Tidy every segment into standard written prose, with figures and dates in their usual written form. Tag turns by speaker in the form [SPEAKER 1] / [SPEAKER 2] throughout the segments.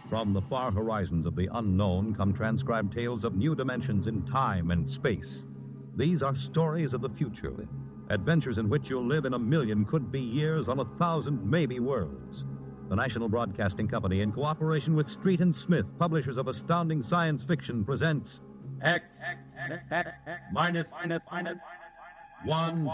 [SPEAKER 1] From the far horizons of the unknown come transcribed tales of new dimensions in time and space. These are stories of the future, adventures in which you'll live in 1,000,000 could-be years on 1,000 maybe worlds. The National Broadcasting Company, in cooperation with Street and Smith, publishers of astounding science fiction, presents X-Minus One.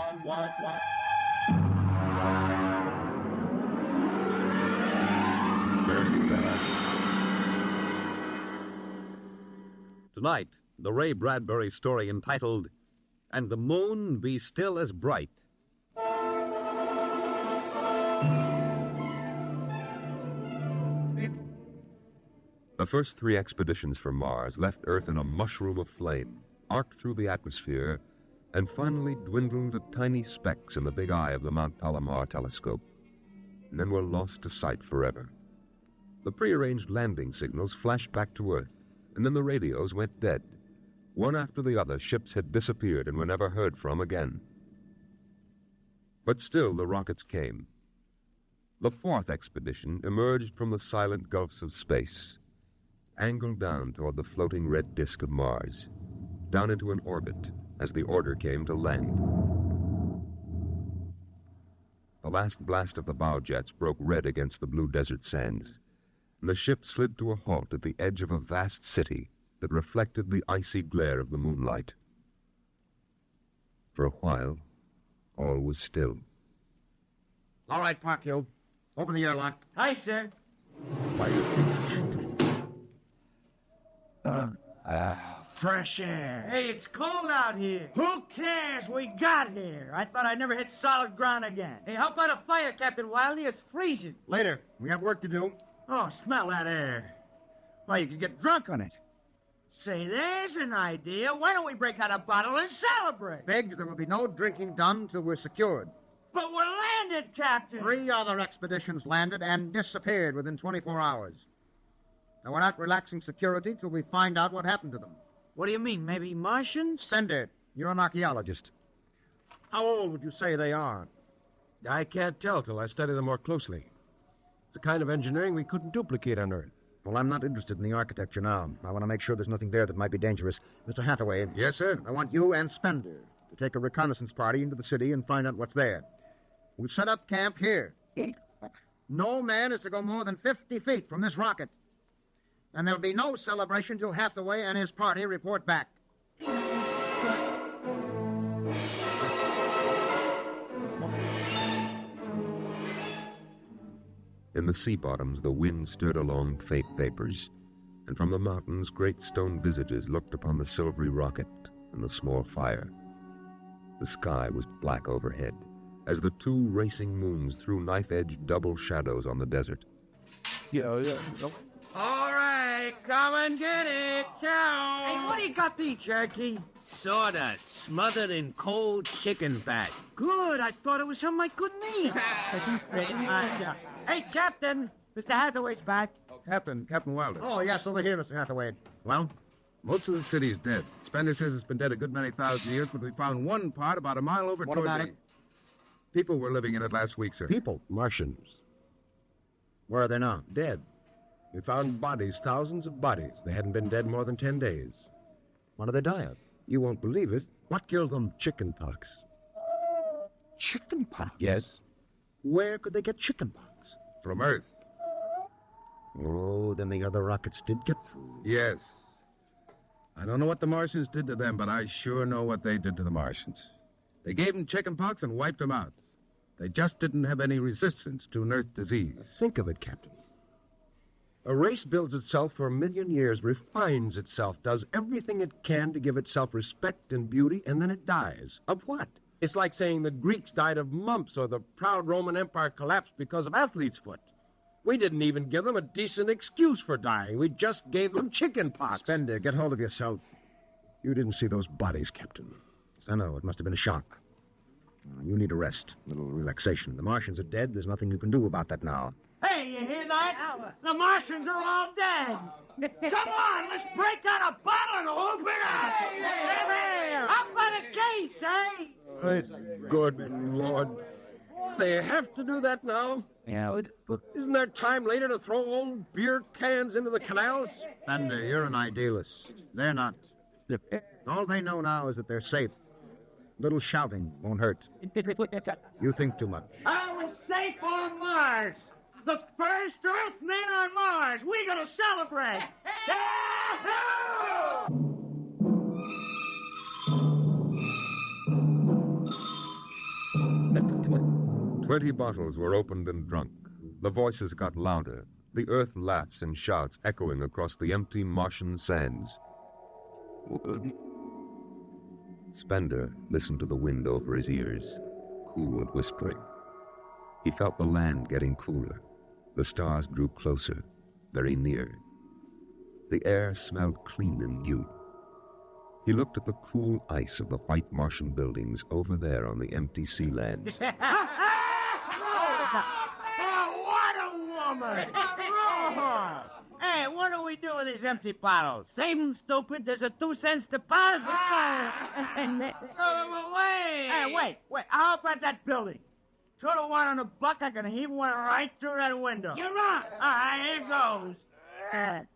[SPEAKER 1] Tonight, the Ray Bradbury story entitled, "And the Moon Be Still as Bright."
[SPEAKER 2] The first 3 expeditions for Mars left Earth in a mushroom of flame, arced through the atmosphere, and finally dwindled to tiny specks in the big eye of the Mount Palomar telescope, and then were lost to sight forever. The prearranged landing signals flashed back to Earth, and then the radios went dead. One after the other, ships had disappeared and were never heard from again. But still the rockets came. The 4th expedition emerged from the silent gulfs of space, angled down toward the floating red disk of Mars, down into an orbit as the order came to land. The last blast of the bow jets broke red against the blue desert sands, and the ship slid to a halt at the edge of a vast city that reflected the icy glare of the moonlight. For a while, all was still.
[SPEAKER 3] All right, Parkhill. Open the airlock.
[SPEAKER 4] Aye, sir.
[SPEAKER 3] Fresh air.
[SPEAKER 4] Hey, it's cold out here. Who cares? We got here. I thought I'd never hit solid ground again. Hey, how about a fire, Captain Wiley? It's freezing.
[SPEAKER 3] Later. We have work to do.
[SPEAKER 4] Oh, smell that air. Why, you could get drunk on it. Say, there's an idea. Why don't we break out a bottle and celebrate?
[SPEAKER 3] Biggs, there will be no drinking done till we're secured.
[SPEAKER 4] But we're landed, Captain.
[SPEAKER 3] 3 other expeditions landed and disappeared within 24 hours. Now, we're not relaxing security till we find out what happened to them.
[SPEAKER 4] What do you mean, maybe Martians?
[SPEAKER 3] Sender, you're an archaeologist. How old would you say they are?
[SPEAKER 5] I can't tell till I study them more closely. It's a kind of engineering we couldn't duplicate on Earth.
[SPEAKER 3] Well, I'm not interested in the architecture now. I want to make sure there's nothing there that might be dangerous. Mr. Hathaway. Yes, sir? I want you and Spender to take a reconnaissance party into the city and find out what's there. We'll set up camp here. No man is to go more than 50 feet from this rocket. And there'll be no celebration till Hathaway and his party report back.
[SPEAKER 2] In the sea bottoms, the wind stirred along faint vapors, and from the mountains, great stone visages looked upon the silvery rocket and the small fire. The sky was black overhead, as the 2 racing moons threw knife-edged double shadows on the desert.
[SPEAKER 4] All right, come and get it. Ciao. Hey, what do you got to eat, Cherokee? Sawdust, smothered in cold chicken fat. Good. I thought it was something I couldn't eat. Hey, Captain. Mr. Hathaway's back.
[SPEAKER 3] Captain Wilder. Oh, yes, over here, Mr. Hathaway. Well? Most of the city's dead. Spender says it's been dead a good many thousand years, but we found one part about a mile over toward the... What about it? People were living in it last week, sir.
[SPEAKER 5] People? Martians.
[SPEAKER 3] Where are they now?
[SPEAKER 5] Dead. We found bodies, thousands of bodies. They hadn't been dead more than 10 days.
[SPEAKER 3] What did they die of?
[SPEAKER 5] You won't believe it. What killed them? Chicken pox.
[SPEAKER 3] Chicken pox?
[SPEAKER 5] Yes. Where could they get chicken pox?
[SPEAKER 3] From Earth.
[SPEAKER 5] Oh, then the other rockets did get through.
[SPEAKER 3] Yes. I don't know what the Martians did to them, but I sure know what they did to the Martians. They gave them chicken pox and wiped them out. They just didn't have any resistance to an Earth disease.
[SPEAKER 5] Think of it, Captain. A race builds itself for 1,000,000 years, refines itself, does everything it can to give itself respect and beauty, and then it dies. Of what? It's like saying the Greeks died of mumps or the proud Roman Empire collapsed because of athlete's foot. We didn't even give them a decent excuse for dying. We just gave them chicken pox.
[SPEAKER 3] Spender, get hold of yourself.
[SPEAKER 5] You didn't see those bodies, Captain.
[SPEAKER 3] I know. It must have been a shock. You need a rest, a little relaxation. The Martians are dead. There's nothing you can do about that now.
[SPEAKER 4] Hey, you hear that? The Martians are all dead. Come on, let's break out a bottle and open up. Hey, how about a case, eh?
[SPEAKER 5] Good Lord. They have to do that now?
[SPEAKER 4] Yeah,
[SPEAKER 5] Isn't there time later to throw old beer cans into the canals?
[SPEAKER 3] Thunder, you're an idealist. They're not. All they know now is that they're safe. Little shouting won't hurt. You think too much.
[SPEAKER 4] I was safe on Mars. The first Earthmen on Mars. We're gonna celebrate. Yahoo!
[SPEAKER 2] 20 bottles were opened and drunk. The voices got louder. The earth laughs and shouts echoing across the empty Martian sands. Spender listened to the wind over his ears, cool and whispering. He felt the land getting cooler. The stars grew closer, very near. The air smelled clean and new. He looked at the cool ice of the white Martian buildings over there on the empty sea land.
[SPEAKER 4] Oh, what a woman! Oh. Hey, what do we do with these empty bottles? Save them, stupid. There's a 2-cent deposit. Wait! Hey, wait. How about that building? Throw the one on the buck, I can heave one right through that window. You're on. All right, here goes. Nice.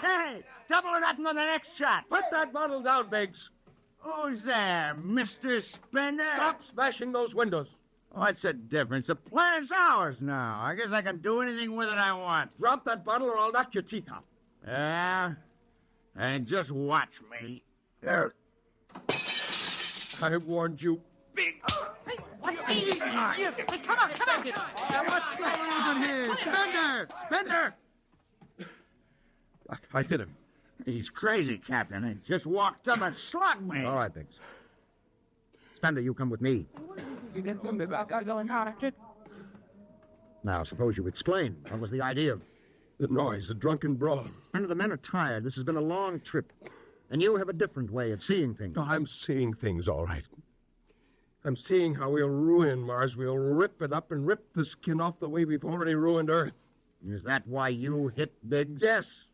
[SPEAKER 4] Hey, double or nothing on the next shot.
[SPEAKER 5] Put that bottle down, Biggs.
[SPEAKER 4] Who's there, Mr. Spender?
[SPEAKER 5] Stop smashing those windows.
[SPEAKER 4] What's the difference? The planet's ours now. I guess I can do anything with it I want.
[SPEAKER 5] Drop that bottle or I'll knock your teeth out.
[SPEAKER 4] Yeah? And just watch me.
[SPEAKER 5] There. I warned you.
[SPEAKER 4] Big. Hey, come on. What's going on here? Spender!
[SPEAKER 5] I hit him.
[SPEAKER 4] He's crazy, Captain. He just walked up and slugged me.
[SPEAKER 3] All right, Biggs. Spender, you come with me. Now, suppose you explain. What was the idea?
[SPEAKER 5] The noise, the drunken brawl.
[SPEAKER 3] Spender, the men are tired. This has been a long trip. And you have a different way of seeing things.
[SPEAKER 5] No, I'm seeing things all right. I'm seeing how we'll ruin Mars. We'll rip it up and rip the skin off the way we've already ruined Earth.
[SPEAKER 3] Is that why you hit Biggs?
[SPEAKER 5] Yes.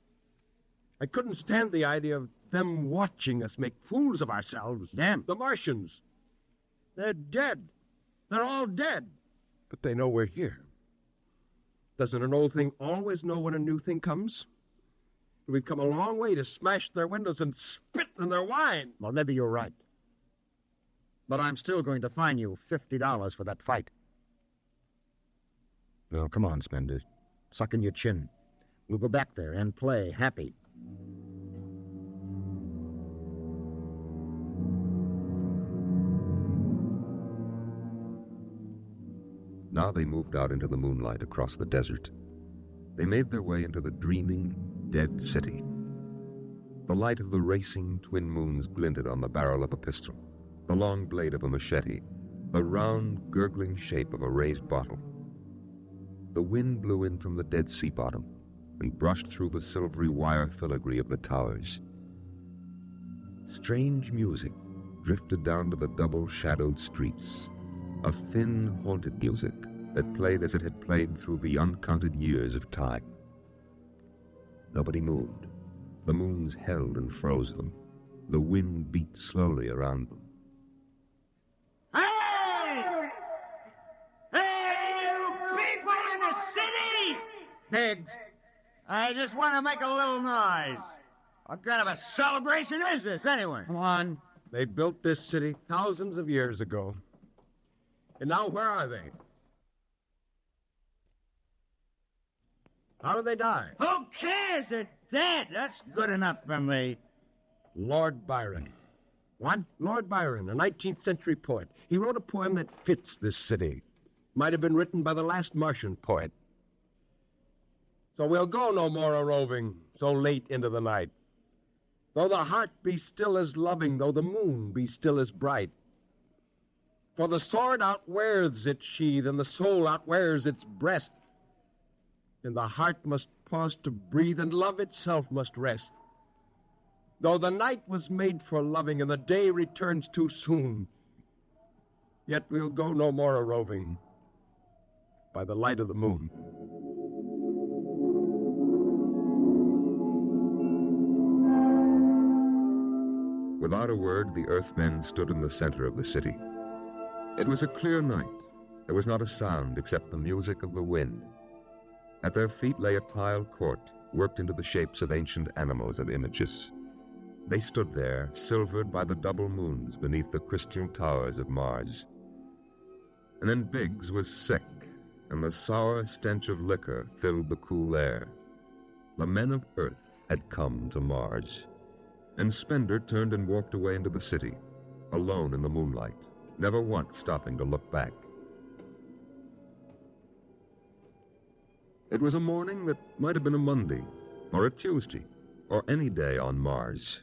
[SPEAKER 5] I couldn't stand the idea of them watching us make fools of ourselves.
[SPEAKER 3] Damn.
[SPEAKER 5] The Martians. They're dead. They're all dead. But they know we're here. Doesn't an old thing always know when a new thing comes? We've come a long way to smash their windows and spit in their wine.
[SPEAKER 3] Well, maybe you're right. But I'm still going to fine you $50 for that fight. Well, come on, Spender. Suck in your chin. We'll go back there and play happy.
[SPEAKER 2] Now they moved out into the moonlight across the desert. They made their way into the dreaming, dead city. The light of the racing twin moons glinted on the barrel of a pistol, the long blade of a machete, the round, gurgling shape of a raised bottle. The wind blew in from the dead sea bottom and brushed through the silvery wire filigree of the towers. Strange music drifted down to the double-shadowed streets, a thin, haunted music that played as it had played through the uncounted years of time. Nobody moved. The moons held and froze them. The wind beat slowly around them.
[SPEAKER 4] Hey! Hey, you people in the city!
[SPEAKER 3] Biggs!
[SPEAKER 4] I just want to make a little noise. What kind of a celebration is this, anyway?
[SPEAKER 3] Come on.
[SPEAKER 5] They built this city thousands of years ago. And now where are they? How did they die?
[SPEAKER 4] Who cares? They're dead. That's good enough for me.
[SPEAKER 5] Lord Byron.
[SPEAKER 3] What?
[SPEAKER 5] Lord Byron, a 19th century poet. He wrote a poem that fits this city. Might have been written by the last Martian poet. So we'll go no more a-roving so late into the night. Though the heart be still as loving, though the moon be still as bright. For the sword outwears its sheath, and the soul outwears its breast. And the heart must pause to breathe, and love itself must rest. Though the night was made for loving, and the day returns too soon, yet we'll go no more a-roving by the light of the moon.
[SPEAKER 2] Without a word, the Earthmen stood in the center of the city. It was a clear night. There was not a sound except the music of the wind. At their feet lay a tiled court, worked into the shapes of ancient animals and images. They stood there, silvered by the double moons beneath the crystal towers of Mars. And then Biggs was sick, and the sour stench of liquor filled the cool air. The men of Earth had come to Mars. And Spender turned and walked away into the city, alone in the moonlight, never once stopping to look back. It was a morning that might have been a Monday, or a Tuesday, or any day on Mars.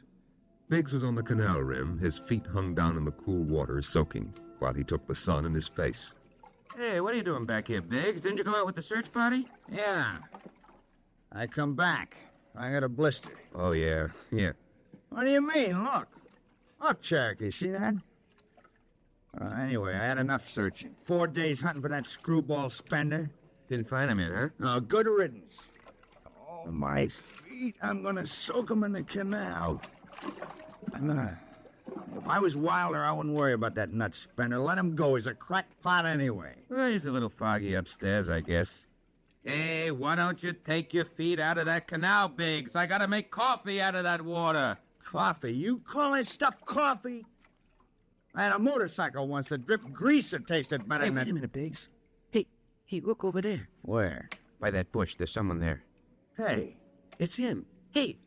[SPEAKER 2] Biggs was on the canal rim, his feet hung down in the cool water, soaking, while he took the sun in his face.
[SPEAKER 4] Hey, what are you doing back here, Biggs? Didn't you go out with the search party?
[SPEAKER 3] Yeah. I come back. I got a blister.
[SPEAKER 4] Oh, yeah. Here.
[SPEAKER 3] What do you mean? Look. Look, Cherokee, see that? Anyway, I had enough searching. 4 days hunting for that screwball Spender.
[SPEAKER 4] Didn't find him yet, huh?
[SPEAKER 3] Oh, good riddance. Oh, my feet. I'm gonna soak them in the canal. If I was Wilder, I wouldn't worry about that nut Spender. Let him go. He's a crackpot anyway.
[SPEAKER 4] Well, he's a little foggy upstairs, I guess. Hey, why don't you take your feet out of that canal, Biggs? I gotta make coffee out of that water.
[SPEAKER 3] Coffee? You call that stuff coffee? I had a motorcycle once that dripped grease that tasted better than that.
[SPEAKER 4] Wait a minute, Biggs. Hey, look over there.
[SPEAKER 3] Where?
[SPEAKER 4] By that bush, there's someone there.
[SPEAKER 3] Hey.
[SPEAKER 4] It's him. Hey,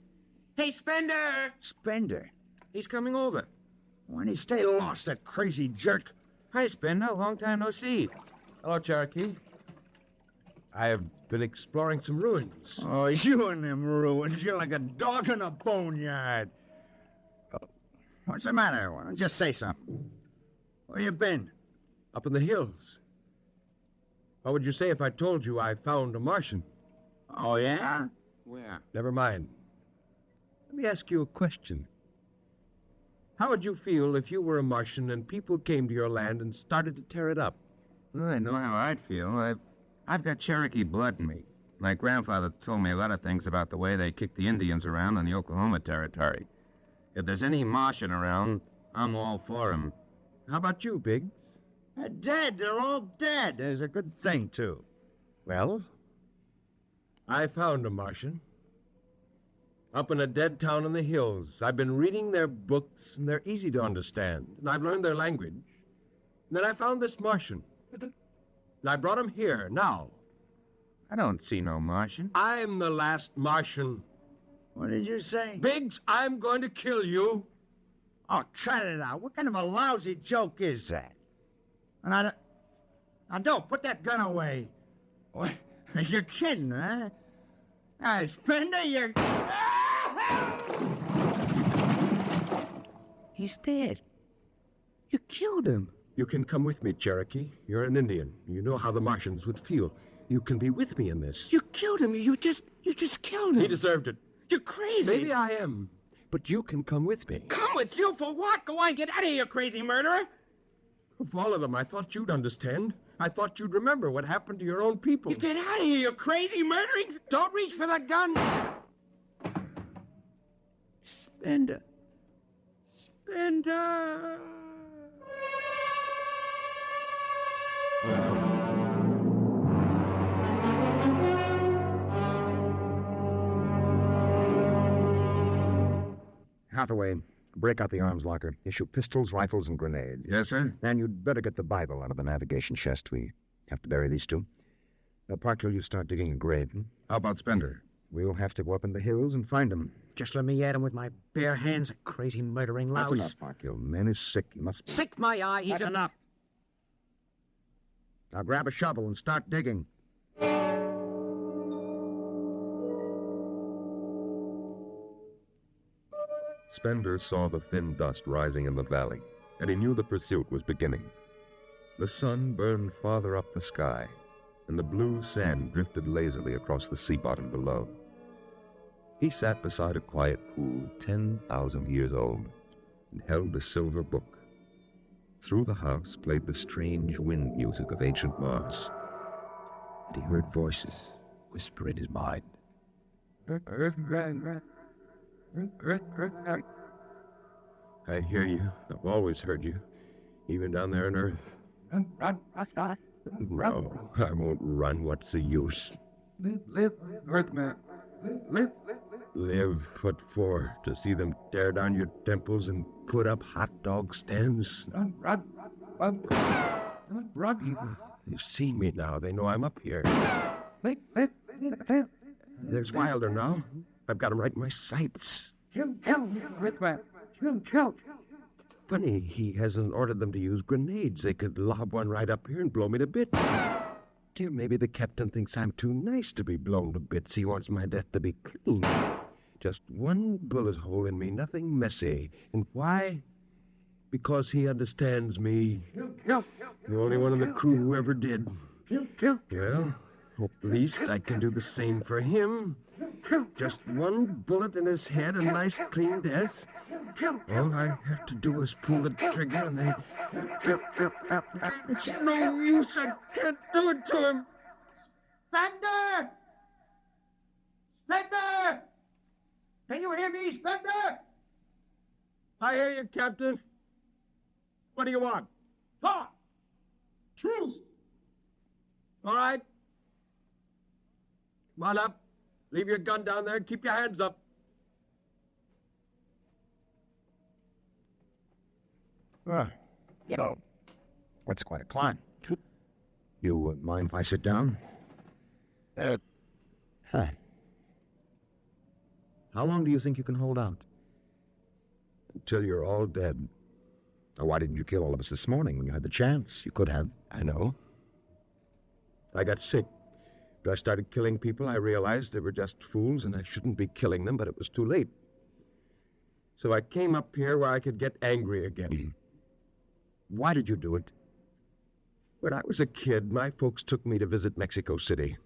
[SPEAKER 4] Spender!
[SPEAKER 3] Spender?
[SPEAKER 4] He's coming over.
[SPEAKER 3] Why'd he stay lost, that crazy jerk?
[SPEAKER 4] Hi, Spender. Long time no see.
[SPEAKER 5] Hello, Cherokee. I have been exploring some ruins.
[SPEAKER 3] Oh, you and them ruins. You're like a dog in a boneyard. What's the matter? Why don't you just say something? Where you been?
[SPEAKER 5] Up in the hills. What would you say if I told you I found a Martian?
[SPEAKER 3] Oh, yeah?
[SPEAKER 4] Where?
[SPEAKER 5] Never mind. Let me ask you a question. How would you feel if you were a Martian and people came to your land and started to tear it up?
[SPEAKER 4] Well, I know how I'd feel. I've got Cherokee blood in me. My grandfather told me a lot of things about the way they kicked the Indians around on the Oklahoma Territory. If there's any Martian around, I'm all for him.
[SPEAKER 5] How about you, Biggs?
[SPEAKER 3] They're dead. They're all dead. There's a good thing, too.
[SPEAKER 5] Well, I found a Martian. Up in a dead town in the hills. I've been reading their books, and they're easy to understand. And I've learned their language. And then I found this Martian. And I brought him here, now.
[SPEAKER 4] I don't see no Martian.
[SPEAKER 5] I'm the last Martian.
[SPEAKER 3] What did you say?
[SPEAKER 5] Biggs, I'm going to kill you.
[SPEAKER 3] Oh, cut it out. What kind of a lousy joke is that? And I don't... Now, don't put that gun away. What? You're kidding, huh? Spender, you're...
[SPEAKER 4] He's dead. You killed him.
[SPEAKER 5] You can come with me, Cherokee. You're an Indian. You know how the Martians would feel. You can be with me in this.
[SPEAKER 4] You killed him. You just killed him.
[SPEAKER 5] He deserved it.
[SPEAKER 4] You're crazy.
[SPEAKER 5] Maybe I am, but you can come with me.
[SPEAKER 4] Come with you for what? Go on, get out of here, crazy murderer.
[SPEAKER 5] Of all of them, I thought you'd understand. I thought you'd remember what happened to your own people.
[SPEAKER 4] You get out of here, you crazy murdering. Don't reach for the gun. Spender. Spender.
[SPEAKER 3] Hathaway, break out the arms locker. Issue pistols, rifles, and grenades.
[SPEAKER 1] Yes, sir?
[SPEAKER 3] And you'd better get the Bible out of the navigation chest. We have to bury these two. Parkhill, you start digging a grave.
[SPEAKER 1] How about Spender?
[SPEAKER 3] We'll have to go up in the hills and find him.
[SPEAKER 6] Just let me at him with my bare hands, a crazy murdering louse.
[SPEAKER 3] That's enough, Parkhill. Man is sick. He must...
[SPEAKER 6] Sick my eye, he's
[SPEAKER 3] That's enough. Now grab a shovel and start digging.
[SPEAKER 2] Spender saw the thin dust rising in the valley, and he knew the pursuit was beginning. The sun burned farther up the sky, and the blue sand drifted lazily across the sea bottom below. He sat beside a quiet pool 10,000 years old and held a silver book. Through the house played the strange wind music of ancient Mars, and he heard voices whisper in his mind.
[SPEAKER 5] I hear you. I've always heard you, even down there on Earth. No, I won't run. What's the use?
[SPEAKER 3] Live, Earthman. Live.
[SPEAKER 5] Live? What for? To see them tear down your temples and put up hot dog stands?
[SPEAKER 3] Run.
[SPEAKER 5] They've seen me now. They know I'm up here. There's Wilder now. I've got him right in my sights.
[SPEAKER 3] Earthman. Kill.
[SPEAKER 5] Funny, he hasn't ordered them to use grenades. They could lob one right up here and blow me to bits. Dear, maybe the captain thinks I'm too nice to be blown to bits. He wants my death to be clean. Just one bullet hole in me, nothing messy. And why? Because he understands me.
[SPEAKER 3] Kill.
[SPEAKER 5] The only one in the crew who ever did.
[SPEAKER 3] Kill.
[SPEAKER 5] Well, at least I can do the same for him. Just one bullet in his head, a nice clean death. All I have to do is pull the trigger and they... It's no use, I can't do it to him.
[SPEAKER 4] Spender! Spender! Can you hear me, Spender?
[SPEAKER 5] I hear you, Captain. What do you want?
[SPEAKER 4] Talk! Truce!
[SPEAKER 5] All right. Come on up. Leave your gun down there and keep your hands up.
[SPEAKER 3] What's quite a climb. You mind if I sit down? Hi. How long do you think you can hold out?
[SPEAKER 5] Until you're all dead.
[SPEAKER 3] Now, why didn't you kill all of us this morning when you had the chance? You could have.
[SPEAKER 5] I know. I got sick. After I started killing people, I realized they were just fools and I shouldn't be killing them, but it was too late. So I came up here where I could get angry again.
[SPEAKER 3] Why did you do it?
[SPEAKER 5] When I was a kid, my folks took me to visit Mexico City.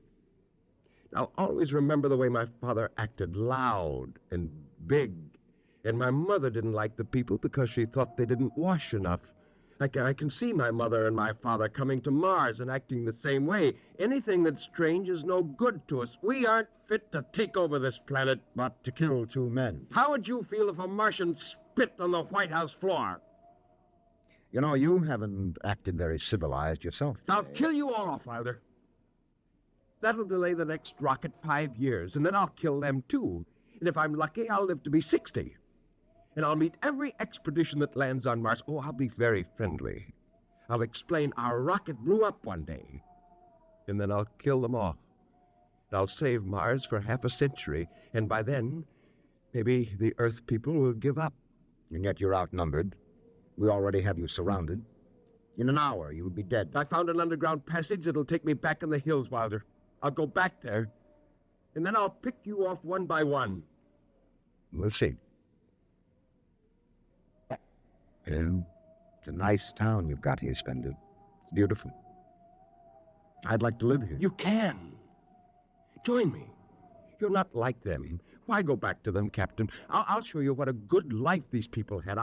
[SPEAKER 5] I'll always remember the way my father acted, loud and big. And my mother didn't like the people because she thought they didn't wash enough. I can see my mother and my father coming to Mars and acting the same way. Anything that's strange is no good to us. We aren't fit to take over this planet.
[SPEAKER 3] But to kill 2 men.
[SPEAKER 5] How would you feel if a Martian spit on the White House floor?
[SPEAKER 3] You know, you haven't acted very civilized yourself.
[SPEAKER 5] I'll kill you all off, Wilder. That'll delay the next rocket 5 years, and then I'll kill them too. And if I'm lucky, I'll live to be 60. And I'll meet every expedition that lands on Mars. Oh, I'll be very friendly. I'll explain our rocket blew up one day. And then I'll kill them all. I'll save Mars for half a century. And by then, maybe the Earth people will give up.
[SPEAKER 3] And yet you're outnumbered. We already have you surrounded. In an hour, you would be dead.
[SPEAKER 5] I found an underground passage that'll take me back in the hills, Wilder. I'll go back there. And then I'll pick you off one by one.
[SPEAKER 3] We'll see. Well, it's a nice town you've got here, Spender. It's beautiful. I'd like to live here.
[SPEAKER 5] You can. Join me. You're not like them. Why go back to them, Captain? I'll show you what a good life these people had.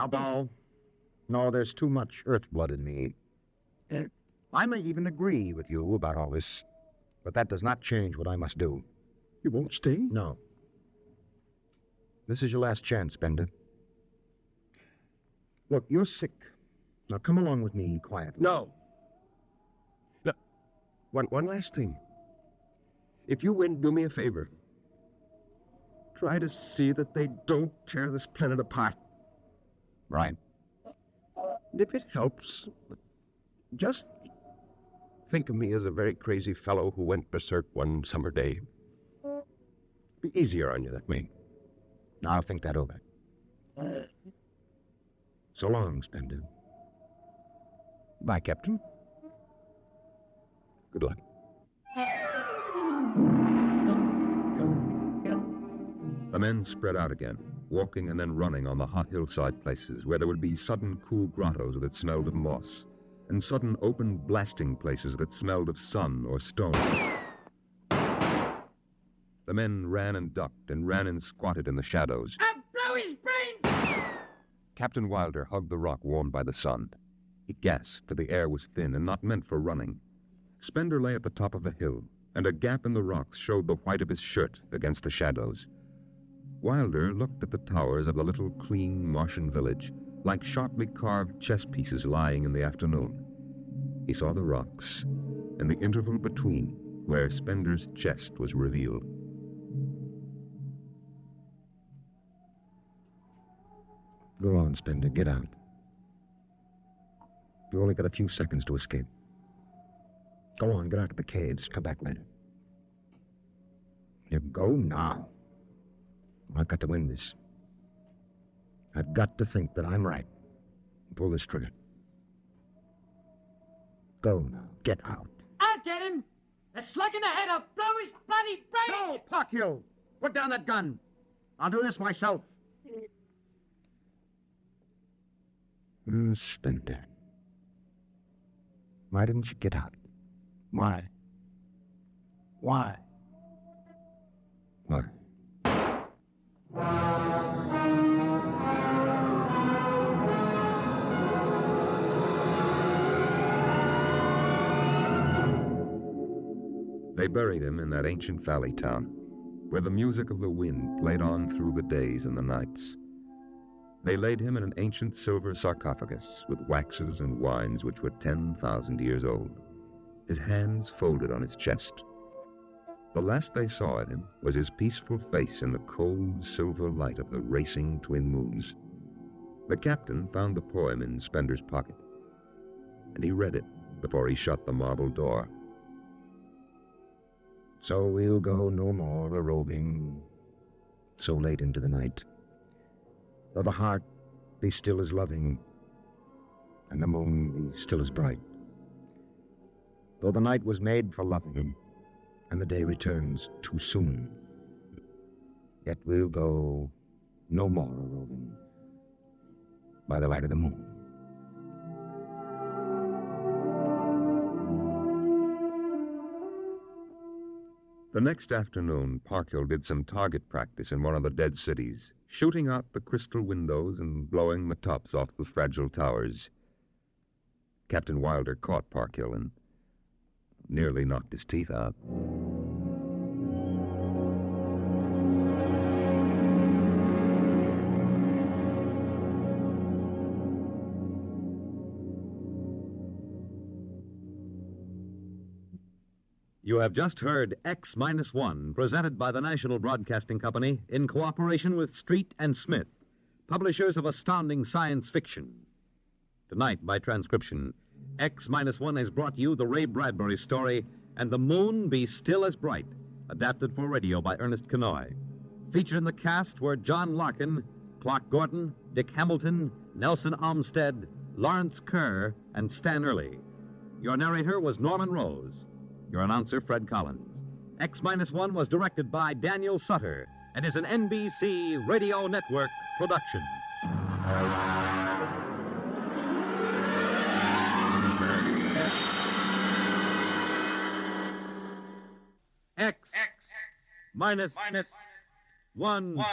[SPEAKER 3] No, there's too much Earth blood in me. I may even agree with you about all this, but that does not change what I must do.
[SPEAKER 5] You won't stay?
[SPEAKER 3] No. This is your last chance, Spender. Look, you're sick. Now come along with me quietly.
[SPEAKER 5] No. One last thing. If you win, do me a favor. Try to see that they don't tear this planet apart.
[SPEAKER 3] Right.
[SPEAKER 5] And if it helps, just think of me as a very crazy fellow who went berserk one summer day. Be easier on you that way.
[SPEAKER 3] I'll think that over. So long, Spender.
[SPEAKER 5] Bye, Captain. Good luck.
[SPEAKER 2] The men spread out again, walking and then running on the hot hillside places where there would be sudden cool grottos that smelled of moss, and sudden open blasting places that smelled of sun or stone. The men ran and ducked and ran and squatted in the shadows.
[SPEAKER 4] I'll blow his brains!
[SPEAKER 2] Captain Wilder hugged the rock warmed by the sun. He gasped, for the air was thin and not meant for running. Spender lay at the top of a hill, and a gap in the rocks showed the white of his shirt against the shadows. Wilder looked at the towers of the little clean Martian village, like sharply carved chess pieces lying in the afternoon. He saw the rocks, and the interval between, where Spender's chest was revealed.
[SPEAKER 3] Go on, Spender, get out. You only got a few seconds to escape. Go on, get out of the cage. Come back later. You go now. I've got to win this. I've got to think that I'm right. Pull this trigger. Go now. Get out.
[SPEAKER 4] I'll get him. A slug in the head will blow his bloody brains.
[SPEAKER 3] No, Puck, you! Put down that gun. I'll do this myself. Spender. Why didn't you get out?
[SPEAKER 6] Why? Why?
[SPEAKER 3] Why?
[SPEAKER 2] They buried him in that ancient valley town, where the music of the wind played on through the days and the nights. They laid him in an ancient silver sarcophagus with waxes and wines which were 10,000 years old, his hands folded on his chest. The last they saw of him was his peaceful face in the cold silver light of the racing twin moons. The captain found the poem in Spender's pocket, and he read it before he shut the marble door.
[SPEAKER 3] So we'll go no more a-roving so late into the night. Though the heart be still as loving, and the moon be still as bright. Though the night was made for loving, and the day returns too soon, yet we'll go no more a-roving by the light of the moon.
[SPEAKER 2] The next afternoon, Parkhill did some target practice in one of the dead cities, shooting out the crystal windows and blowing the tops off the fragile towers. Captain Wilder caught Parkhill and nearly knocked his teeth out.
[SPEAKER 1] You have just heard X-1, presented by the National Broadcasting Company in cooperation with Street and Smith, publishers of astounding science fiction. Tonight, by transcription, X-1 has brought you the Ray Bradbury story, And the Moon Be Still as Bright, adapted for radio by Ernest Kenoy. Featured in the cast were John Larkin, Clark Gordon, Dick Hamilton, Nelson Olmsted, Lawrence Kerr, and Stan Early. Your narrator was Norman Rose. Your announcer, Fred Collins. X-1 was directed by Daniel Sutter and is an NBC Radio Network production. X-1.